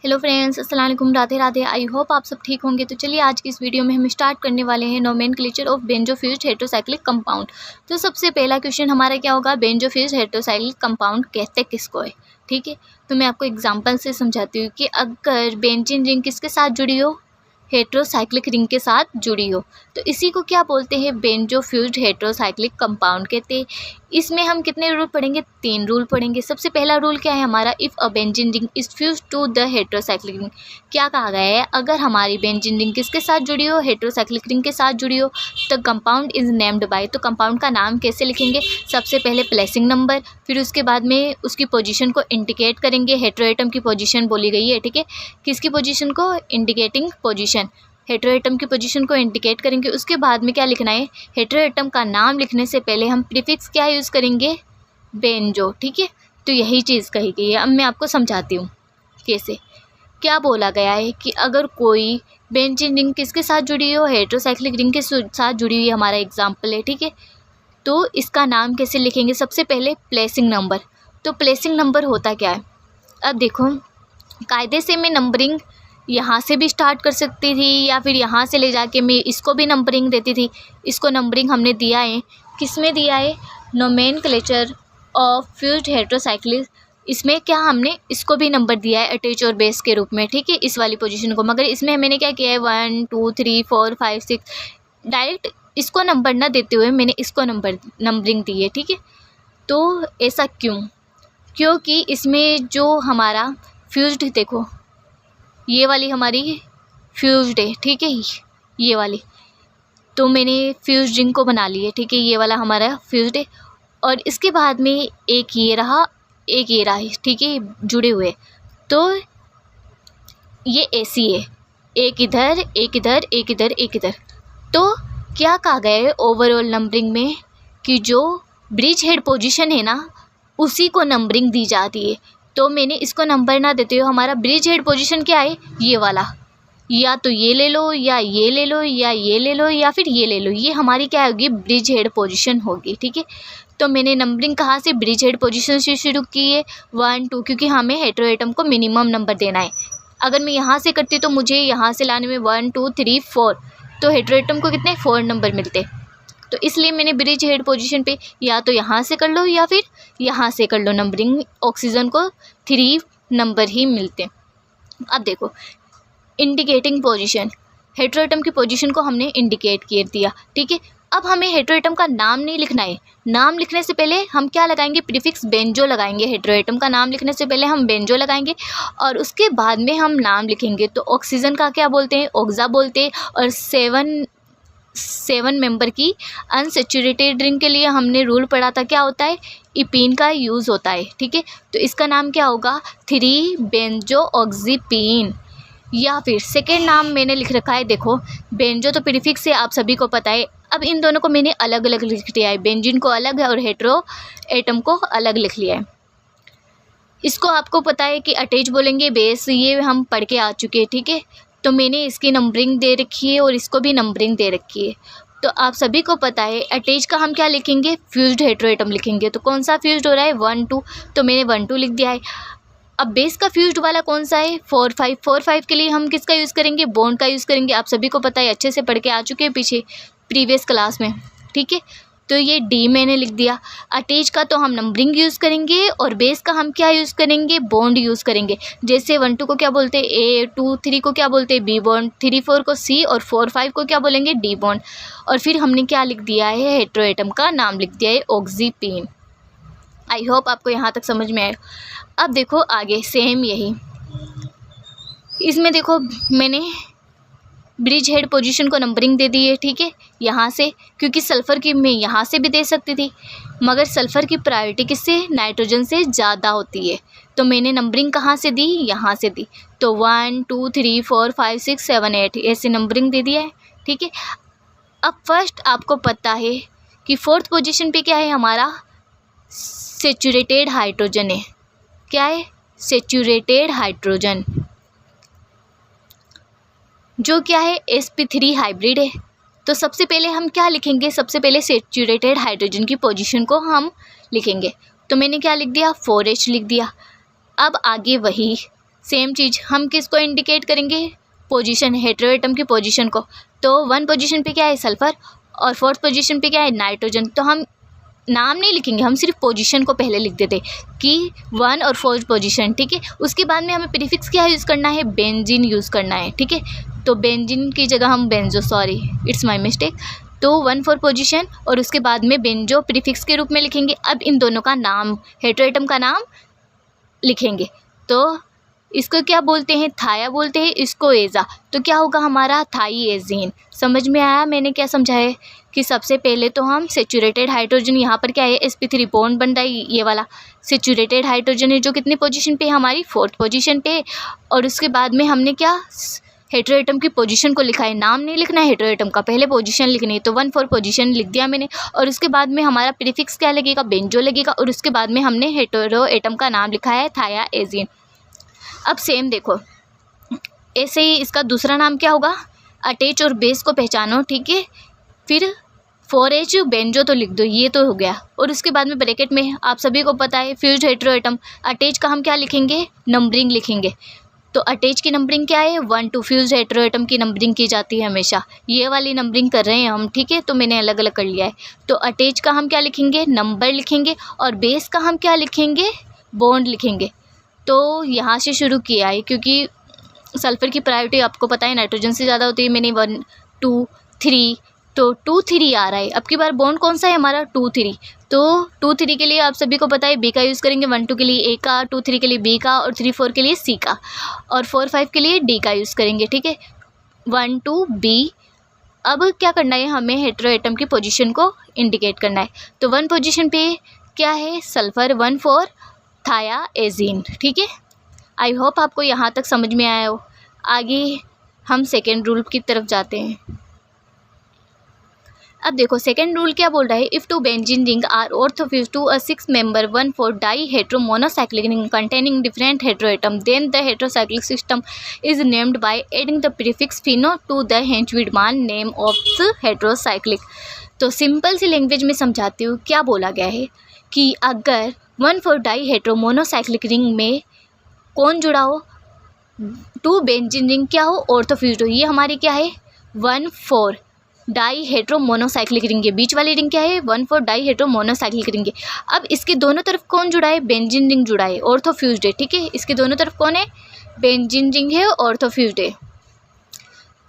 Hello friends, अस्सलाम वालेकुम, Radhe Radhe. I hope आप सब ठीक होंगे। तो चलिए आज की इस वीडियो में हम स्टार्ट करने वाले हैं नोमेनक्लेचर ऑफ बेंजोफ्यूज्ड हेटेरोसाइक्लिक कंपाउंड। तो सबसे पहला क्वेश्चन हमारा क्या होगा, बेंजोफ्यूज्ड हेटेरोसाइक्लिक कंपाउंड कहते किसको है। ठीक है, तो मैं आपको एग्जांपल से समझाती हूँ कि अगर बेंजीन रिंग किसके साथ जुड़ी हो, हेटेरोसाइक्लिक रिंग के साथ जुड़ी हो, तो इसी को क्या बोलते हैं, बेंजोफ्यूज्ड हेटेरोसाइक्लिक कंपाउंड कहते हैं। इसमें हम कितने रूल पढ़ेंगे, 3 रूल पढ़ेंगे। सबसे पहला रूल क्या है हमारा, if a benzene ring is fused to the heterocyclic ring. क्या कहा गया है, अगर हमारी बेंजीन रिंग किसके साथ जुड़ी हो, हेटेरोसाइक्लिक रिंग के साथ जुड़ी हो, तो कंपाउंड इज नेम्ड बाय। तो कंपाउंड का नाम कैसे लिखेंगे, सबसे पहले प्लेसिंग नंबर, फिर उसके बाद में उसकी पोजीशन को इंडिकेट करेंगे। हेटेरोएटम की पोजीशन बोली गई है, ठीक है, किसकी पोजीशन को, इंडिकेटिंग पोजीशन, हेटेरोएटम की पोजीशन को इंडिकेट करेंगे। उसके बाद में क्या लिखना है, हेटेरोएटम का नाम लिखने से पहले हम प्रीफिक्स क्या यूज़ करेंगे, बेंजो। ठीक है, तो यही चीज़ कही गई है। अब मैं आपको समझाती हूँ कैसे। क्या बोला गया है कि अगर कोई बेंजीन रिंग किसके साथ जुड़ी हो, हेटेरोसाइक्लिक रिंग के साथ जुड़ी हुई, हमारा एग्जाम्पल है, ठीक है, तो इसका नाम कैसे लिखेंगे, सबसे पहले प्लेसिंग नंबर। तो प्लेसिंग नंबर होता क्या है, अब देखो, कायदे से मैं नंबरिंग यहाँ से भी स्टार्ट कर सकती थी या फिर यहाँ से ले जाके मैं इसको भी नंबरिंग देती थी। इसको नंबरिंग हमने दिया है, किस में दिया है, नोमेनक्लेचर ऑफ फ्यूज्ड हेटेरोसाइक्लिक। इसमें क्या हमने इसको भी नंबर दिया है अटैच और बेस के रूप में, ठीक है, इस वाली पोजीशन को। मगर इसमें मैंने क्या किया है, 1 2 3 4 5 6, डायरेक्ट इसको नंबर ना देते हुए मैंने इसको नंबरिंग दी है, ठीक है। तो ऐसा क्यों, क्योंकि इसमें जो हमारा फ्यूज्ड, देखो ये वाली हमारी फ्यूज्ड है, ठीक है, ये वाली, तो मैंने फ्यूज्ड रिंग को बना ली है, ठीक है, ये वाला हमारा फ्यूज्ड है। और इसके बाद में एक ये रहा, एक ये रहा, ठीक है, जुड़े हुए, तो ये ऐसी है, एक इधर एक इधर एक इधर एक इधर। तो क्या कहा गया है ओवरऑल नंबरिंग में कि जो ब्रिज हेड पोजीशन है ना, उसी को नंबरिंग दी जाती है। तो मैंने इसको नंबर ना देते हो, हमारा ब्रिज हेड पोजीशन क्या है, ये वाला, या तो ये ले लो या ये ले लो या ये ले लो या फिर ये ले लो, ये हमारी क्या होगी, ब्रिज हेड पोजीशन होगी, ठीक है। तो मैंने नंबरिंग कहाँ से, ब्रिज हेड पोजीशन से शुरू की है, 1 2, क्योंकि हमें हेटेरोएटम को मिनिमम नंबर देना है। अगर मैं यहाँ से करती तो मुझे यहाँ से लाने में 1 2 3 4, तो हेटेरोएटम को कितने 4 नंबर मिलते। तो इसलिए मैंने ब्रिज हेड पोजीशन पे या तो यहाँ से कर लो या फिर यहाँ से कर लो नंबरिंग, ऑक्सीजन को 3 नंबर ही मिलते। अब देखो, इंडिकेटिंग पोजीशन, हेटेरोएटम की पोजीशन को हमने इंडिकेट कर दिया, ठीक है। अब हमें हेटेरोएटम का नाम नहीं लिखना है, नाम लिखने से पहले हम क्या लगाएंगे, प्रीफिक्स बेंजो लगाएंगे। हेटेरोएटम का नाम लिखने से पहले हम बेंजो लगाएंगे और उसके बाद में हम नाम लिखेंगे। तो ऑक्सीजन का क्या बोलते हैं, ऑक्सा बोलते हैं। और 7 मेंबर की अनसेचुरेटेड रिंग के लिए हमने रूल पढ़ा था, क्या होता है, इपीन का यूज़ होता है, ठीक है। तो इसका नाम क्या होगा, 3 बेंजो ऑक्सीपीन। या फिर सेकेंड नाम मैंने लिख रखा है, देखो बेंजो तो प्रीफिक्स है, आप सभी को पता है। अब इन दोनों को मैंने अलग अलग लिख दिया है, बेंजीन को अलग है और हेटेरोएटम को अलग लिख लिया है। इसको आपको पता है कि अटैच बोलेंगे, बेस, ये हम पढ़ के आ चुके हैं, ठीक है। तो मैंने इसकी नंबरिंग दे रखी है और इसको भी नंबरिंग दे रखी है। तो आप सभी को पता है अटैच का हम क्या लिखेंगे, फ्यूज्ड हेटेरोएटम लिखेंगे। तो कौन सा फ्यूज्ड हो रहा है, 1 2, तो मैंने 1 2 लिख दिया है। अब बेस का फ्यूज्ड वाला कौन सा है, 4 5। 4 5 के लिए हम किसका यूज़ करेंगे, बॉन्ड का यूज़ करेंगे। आप सभी को पता है, अच्छे से पढ़ के आ चुके हैं पीछे प्रीवियस क्लास में, ठीक है। तो ये डी मैंने लिख दिया। अटैच का तो हम नंबरिंग यूज़ करेंगे और बेस का हम क्या यूज़ करेंगे, बॉन्ड यूज़ करेंगे। जैसे 1 2 को क्या बोलते हैं, ए, 2 3 को क्या बोलते हैं, बी बॉन्ड, 3 4 को सी और 4 5 को क्या बोलेंगे, डी बॉन्ड। और फिर हमने क्या लिख दिया है, हेटेरोएटम का नाम लिख दिया है ऑक्सीपीन। आई होप आपको यहाँ तक समझ में आए। अब देखो आगे सेम यही, इसमें देखो मैंने ब्रिज हेड पोजीशन को नंबरिंग दे दी है, ठीक है, यहाँ से, क्योंकि सल्फ़र की मैं यहाँ से भी दे सकती थी, मगर सल्फ़र की प्रायोरिटी किससे, नाइट्रोजन से ज़्यादा होती है। तो मैंने नंबरिंग कहाँ से दी, यहाँ से दी। तो 1 2 3 4 5 6 7 8 ऐसे नंबरिंग दे दिया है, ठीक है। अब फर्स्ट आपको पता है कि 4th पोजीशन पे क्या है हमारा, सेचुरेटेड हाइड्रोजन है। क्या है, सेचुरेटेड हाइड्रोजन, जो क्या है, sp3 हाइब्रिड है। तो सबसे पहले हम क्या लिखेंगे, सबसे पहले सेचुरेटेड हाइड्रोजन की पोजीशन को हम लिखेंगे। तो मैंने क्या लिख दिया, 4H लिख दिया। अब आगे वही सेम चीज़ हम किसको इंडिकेट करेंगे, पोजीशन, हेटेरो एटम की पोजीशन को। तो 1 पोजीशन पे क्या है, सल्फर, और 4th पोजीशन पे क्या है, नाइट्रोजन। तो हम नाम नहीं लिखेंगे, हम सिर्फ पोजीशन को पहले लिख देते कि 1 और 4th पोजीशन, ठीक है। उसके बाद में हमें प्रीफिक्स क्या यूज़ करना है, बेंजीन यूज़ करना है, ठीक है। तो बेंजीन की जगह हम benzo, sorry it's my mistake. तो 1 4 पोजीशन और उसके बाद में बेंजो प्रीफिक्स के रूप में लिखेंगे। अब इन दोनों का नाम, हेटेरो एटम का नाम लिखेंगे। तो इसको क्या बोलते हैं, थाया बोलते हैं, इसको एजा। तो क्या होगा हमारा, थाईएजीन। समझ में आया मैंने क्या समझा है कि सबसे पहले तो हम सेचुरेटेड हाइड्रोजन, यहाँ पर क्या है, sp3 बॉन्ड बन रहा है, ये वाला सेचुरेटेड हाइड्रोजन है जो कितनी पोजीशन पे है, हमारी 4th पोजीशन पे। और उसके बाद में हमने क्या, हेटेरो एटम की पोजीशन को लिखा है, नाम नहीं लिखना है हेटेरो एटम का, पहले पोजीशन लिखनी है। तो 1 4 पोजीशन लिख दिया मैंने, और उसके बाद में हमारा प्रीफिक्स क्या लगेगा, बेंजो लगेगा, और उसके बाद में हमने हेटेरो एटम का नाम लिखा है थायाएजीन। अब सेम देखो, ऐसे ही इसका दूसरा नाम क्या होगा, अटैच और बेस को पहचानो, ठीक है। फिर 4H बेंजो तो लिख दो, ये तो हो गया। और उसके बाद में ब्रैकेट में आप सभी को पता है फ्यूज्ड हेटेरो एटम, अटैच का हम क्या लिखेंगे, नंबरिंग लिखेंगे। तो अटैच की नंबरिंग क्या है, 1 2, फ्यूज्ड हेटेरो एटम की नंबरिंग की जाती है हमेशा, ये वाली नंबरिंग कर रहे हैं हम, ठीक है। तो मैंने अलग अलग कर लिया है। तो अटैच का हम क्या लिखेंगे, नंबर लिखेंगे, और बेस का हम क्या लिखेंगे, बॉन्ड लिखेंगे। तो यहाँ से शुरू किया है क्योंकि सल्फ़र की प्रायोरिटी आपको पता है नाइट्रोजन से ज़्यादा होती है। मैंने 1 2 3, तो 2 3 आ रहा है। अब की बार बॉन्ड कौन सा है हमारा, 2 3। तो 2 3 के लिए आप सभी को पता है बी का यूज़ करेंगे, 1 2 के लिए ए का, 2 3 के लिए बी का, और 3 4 के लिए सी का, और 4 5 के लिए डी का यूज़ करेंगे, ठीक है। 1 2 बी। अब क्या करना है, हमें हेटेरो एटम की पोजीशन को इंडिकेट करना है। तो 1 पोजीशन पे क्या है, सल्फ़र, 1 4 थायाएजीन, ठीक है। आई होप आपको यहाँ तक समझ में आया हो। आगे हम सेकेंड रूल की तरफ जाते हैं। अब देखो सेकेंड रूल क्या बोल रहा है, if 2 benzene ring are orthofused to a 6 member 1 4 dihetero monocyclic ring containing different hetero atom, then the heterocyclic system is named by adding the prefix pheno to the Hantzsch Widman name of the heterocyclic. तो simple सी language में समझाती हूँ, क्या बोला गया है कि अगर 1 4 डाईहेटेरो मोनोसाइक्लिक रिंग में कौन जुड़ा हो, 2 बेंजीन रिंग क्या हो, ऑर्थोफ्यूज्ड हो, ये हमारी क्या है, 1 4 डाईहेटेरो मोनोसाइक्लिक रिंग है। बीच वाली रिंग क्या है, 1 4 डाईहेटेरो मोनोसाइक्लिक रिंग है। अब इसके दोनों तरफ कौन जुड़ा है, बेंजीन रिंग जुड़ा है, ऑर्थोफ्यूज्ड है, ठीक है। इसके दोनों तरफ कौन है, बेंजीन रिंग है, ऑर्थोफ्यूज्ड है।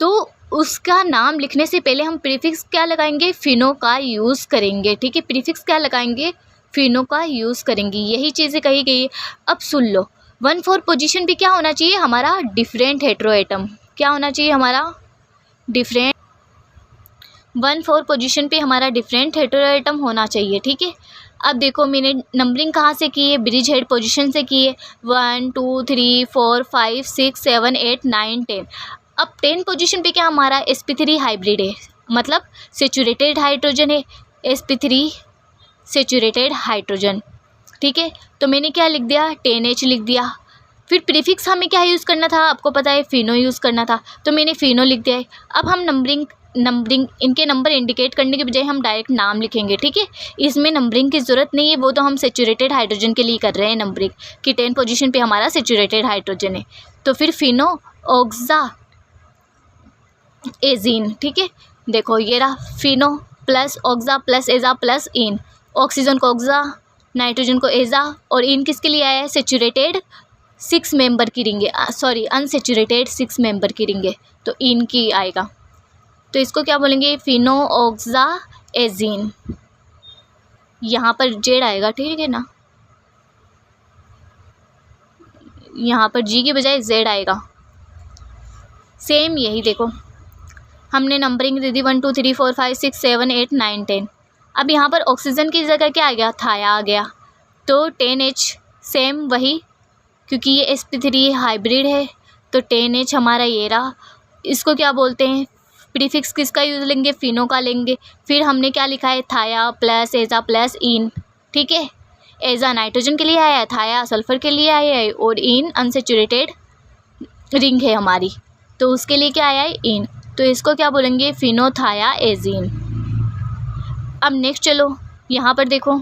तो उसका नाम लिखने से पहले हम प्रीफिक्स क्या लगाएंगे, फिनो का यूज़ करेंगे, ठीक है। प्रीफिक्स क्या लगाएंगे, फिनो का यूज़ करेंगे, यही चीज़ें कही गई है। अब सुन लो, 1 4 पोजीशन पे क्या होना चाहिए हमारा, डिफरेंट हेटेरो एटम, क्या होना चाहिए हमारा, डिफरेंट। 1 4 पोजीशन पे हमारा डिफरेंट हेटेरो एटम होना चाहिए, ठीक है। अब देखो मैंने नंबरिंग कहाँ से की है, ब्रिज हेड पोजीशन से की है, 1 2 3 4 5 6 7 8 9 10। अब 10 पोजीशन पे क्या हमारा sp3 हाइब्रिड है, मतलब सेचुरेटेड हाइड्रोजन है, sp3 सेचुरेटेड हाइड्रोजन, ठीक है। तो मैंने क्या लिख दिया, 10H लिख दिया। फिर प्रीफिक्स हमें क्या यूज़ करना था, आपको पता है फिनो यूज़ करना था, तो मैंने फिनो लिख दिया है। अब हम नंबरिंग इनके नंबर इंडिकेट करने के बजाय हम डायरेक्ट नाम लिखेंगे, ठीक है। इसमें नंबरिंग की ज़रूरत नहीं है, वो तो हम सेचुरेटेड हाइड्रोजन के लिए कर रहे हैं नंबरिंग कि 10 पोजीशन पे हमारा सेचुरेटेड हाइड्रोजन है। तो फिर फिनो ऑक्सा एजीन, ठीक है। देखो ये रहा, फिनो प्लस ऑक्सा प्लस एजा प्लस इन, ऑक्सीजन को ऑक्सा, नाइट्रोजन को एजा, और इन किसके लिए आया है, सेचुरेटेड 6 मेंबर की रिंग है, सॉरी अनसेचुरेटेड 6 मेंबर की रिंग है, तो इन की आएगा। तो इसको क्या बोलेंगे, फिनो ऑक्सा एजीन। यहाँ पर जेड आएगा, ठीक है ना, यहाँ पर जी की बजाय जेड आएगा। सेम यही देखो हमने नंबरिंग दे दी 1 2 3 4 5 6 7 8 9 10। अब यहाँ पर ऑक्सीजन की जगह क्या आ गया, थाया आ गया, तो 10H सेम वही, क्योंकि ये sp3 हाइब्रिड है, तो 10H हमारा ये रहा। इसको क्या बोलते हैं, प्रीफिक्स किसका यूज़ लेंगे, फिनो का लेंगे। फिर हमने क्या लिखा है, थाया प्लस एजा प्लस इन, ठीक है। एजा नाइट्रोजन के लिए आया है, थाया सल्फर के लिए आया है, और इन अनसेचुरेटेड रिंग है हमारी, तो उसके लिए क्या आया है, इन। तो इसको क्या बोलेंगे, फिनोथायाएजीन। अब नेक्स्ट चलो यहाँ पर देखो,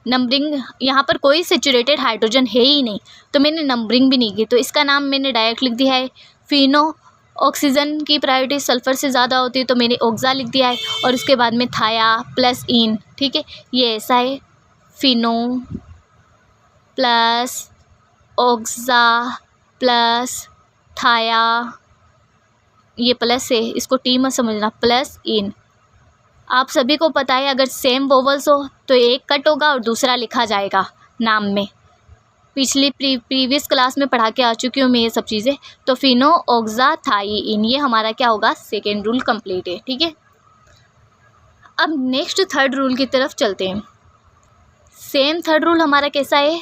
नंबरिंग यहाँ पर कोई सैचुरेटेड हाइड्रोजन है ही नहीं, तो मैंने नंबरिंग भी नहीं की, तो इसका नाम मैंने डायरेक्ट लिख दिया है फिनो। ऑक्सीजन की प्रायोरिटी सल्फ़र से ज़्यादा होती है, तो मैंने ऑक्सा लिख दिया है, और उसके बाद में थाया प्लस इन, ठीक है, ये ऐसा है फिनो प्लस ऑक्सा प्लस थाया, ये प्लस है, इसको टी मत समझना, प्लस इन। आप सभी को पता है अगर सेम वोवल्स हो तो एक कट होगा और दूसरा लिखा जाएगा नाम में। पिछली प्रीवियस क्लास में पढ़ा के आ चुकी हूँ मैं ये सब चीज़ें। तो फिनो ऑक्सा थाईइन, ये हमारा क्या होगा, सेकेंड रूल कंप्लीट है, ठीक है। अब नेक्स्ट थर्ड रूल की तरफ चलते हैं। सेम थर्ड रूल हमारा कैसा है,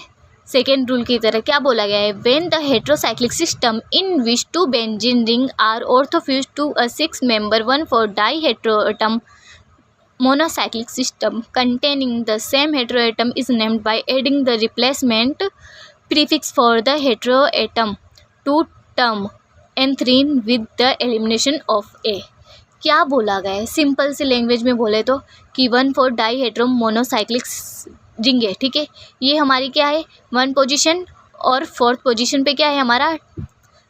सेकेंड रूल की तरह क्या बोला गया है, when the heterocyclic system in which 2 benzene ring are orthofuse to a 6 member 1,4 diheteroatom monocyclic system containing the same heteroatom is named by adding the replacement prefix for the heteroatom to term एंथ्रीन with the elimination of A। क्या बोला गया है, simple सी language में बोले तो कि 1,4 डाईहेटेरो monocyclic ring है, ठीक है। ये हमारी क्या है, 1 पोजीशन और 4th पोजीशन पे क्या है हमारा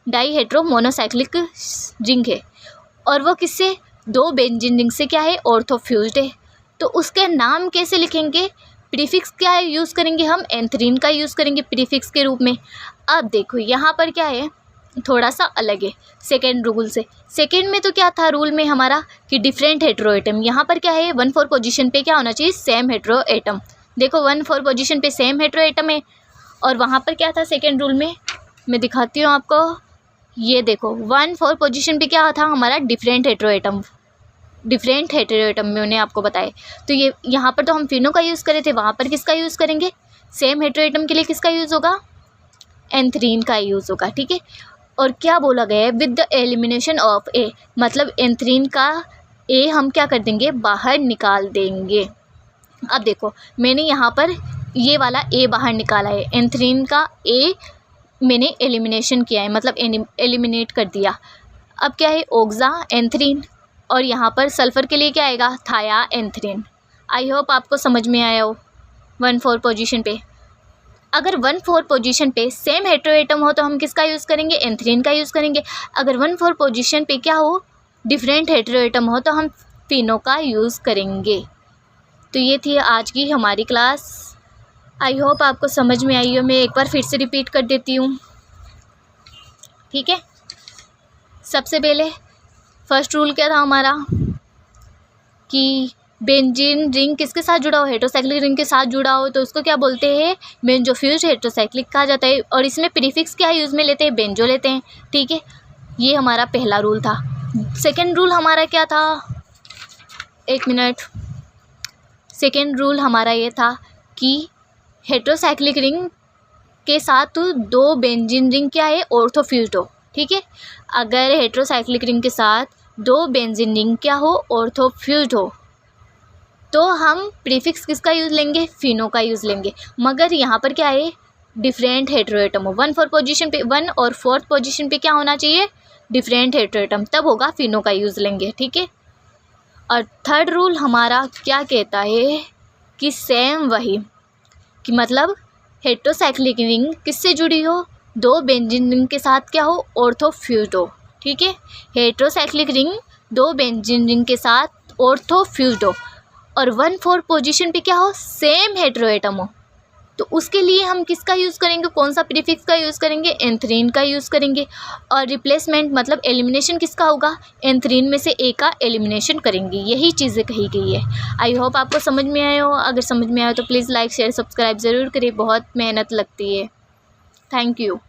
डाईहेटेरो मोनोसाइक्लिक रिंग है, और वो किससे, 2 बेंजीन रिंग से क्या है, ऑर्थोफ्यूज्ड है। तो उसके नाम कैसे लिखेंगे, प्रीफिक्स क्या है यूज़ करेंगे हम, एंथ्रीन का यूज़ करेंगे प्रीफिक्स के रूप में। अब देखो यहाँ पर क्या है, थोड़ा सा अलग है सेकेंड रूल से। सेकेंड में तो क्या था रूल में हमारा कि डिफरेंट हेटेरोएटम, यहाँ पर क्या है 1,4 पोजीशन पे क्या होना चाहिए, सेम हेटेरोएटम। देखो 1,4 पोजीशन पे सेम हेटेरोएटम है, और वहाँ पर क्या था सेकेंड रूल में, मैं दिखाती हूँ आपको। ये देखो 1,4 पोजीशन पे क्या था हमारा, डिफरेंट हेटेरोएटम मैंने आपको बताया। तो ये यहाँ पर तो हम फिनो का यूज़ करे थे, वहाँ पर किसका यूज़ करेंगे, सेम हेटेरोएटम के लिए किसका यूज़ होगा, एंथ्रीन का यूज़ होगा, ठीक है। और क्या बोला गया है, विद द एलिमिनेशन ऑफ ए, मतलब एंथ्रीन का ए हम क्या कर देंगे, बाहर निकाल देंगे। अब देखो मैंने यहाँ पर ये वाला ए बाहर निकाला है, एंथ्रीन का ए मैंने एलिमिनेशन किया है, मतलब एलिमिनेट कर दिया। अब क्या है, ऑक्सा एंथ्रीन, और यहाँ पर सल्फ़र के लिए क्या आएगा, थाया एंथ्रीन। आई होप आपको समझ में आया हो। 1,4 पोजीशन पे, अगर 1,4 पोजीशन पे सेम हेटेरोएटम हो तो हम किसका यूज़ करेंगे, एंथ्रीन का यूज़ करेंगे। अगर 1,4 पोजीशन पे क्या हो, डिफरेंट हेटेरोएटम हो, तो हम फिनो का यूज़ करेंगे। तो ये थी आज की हमारी क्लास। आई होप आपको समझ में आई हो। मैं एक बार फिर से रिपीट कर देती हूँ, ठीक है। सबसे पहले फर्स्ट रूल क्या था हमारा कि बेंजीन रिंग किसके साथ जुड़ा हो, हेटेरोसाइक्लिक रिंग के साथ जुड़ा हो, तो उसको क्या बोलते हैं, बेंजोफ्यूज्ड हेटेरोसाइक्लिक कहा जाता है। और इसमें प्रीफिक्स क्या यूज़ में लेते हैं, बेंजो लेते हैं, ठीक है। ये हमारा पहला रूल था। सेकेंड रूल हमारा क्या था, एक मिनट, सेकेंड रूल हमारा ये था कि हेटेरोसाइक्लिक रिंग के साथ 2 बेंजीन रिंग क्या है, ऑर्थोफ्यूज्ड हो, ठीक है। अगर हेटेरोसाइक्लिक रिंग के साथ 2 बेंजीन रिंग क्या हो, ऑर्थोफ्यूज्ड हो, तो हम प्रीफिक्स किसका यूज़ लेंगे, फिनो का यूज़ लेंगे। मगर यहाँ पर क्या है, डिफरेंट हेटेरोएटम हो, 1,4 पोजीशन पे 1 और 4th पोजीशन पे क्या होना चाहिए, डिफरेंट हेटेरोएटम, तब होगा फिनो का यूज़ लेंगे, ठीक है। और थर्ड रूल हमारा क्या कहता है कि सेम वही, कि मतलब हेटेरोसाइक्लिक रिंग किससे जुड़ी हो, 2 बेंजीन रिंग के साथ क्या हो, ऑर्थोफ्यूज्ड हो, ठीक है। हेटेरोसाइक्लिक रिंग 2 बेंजीन रिंग के साथ ऑर्थोफ्यूज्ड हो, और 1,4 पोजीशन पे क्या हो, सेम हेटेरोएटम हो, तो उसके लिए हम किसका यूज़ करेंगे, कौन सा प्रीफिक्स का यूज़ करेंगे, एंथ्रीन का यूज़ करेंगे। और रिप्लेसमेंट मतलब एलिमिनेशन किसका होगा, एंथ्रीन में से ए का एलिमिनेशन करेंगे। यही चीज़ें कही गई है। आई होप आपको समझ में आए हो। अगर समझ में आए तो प्लीज़ लाइक शेयर सब्सक्राइब ज़रूर करिए, बहुत मेहनत लगती है। Thank you.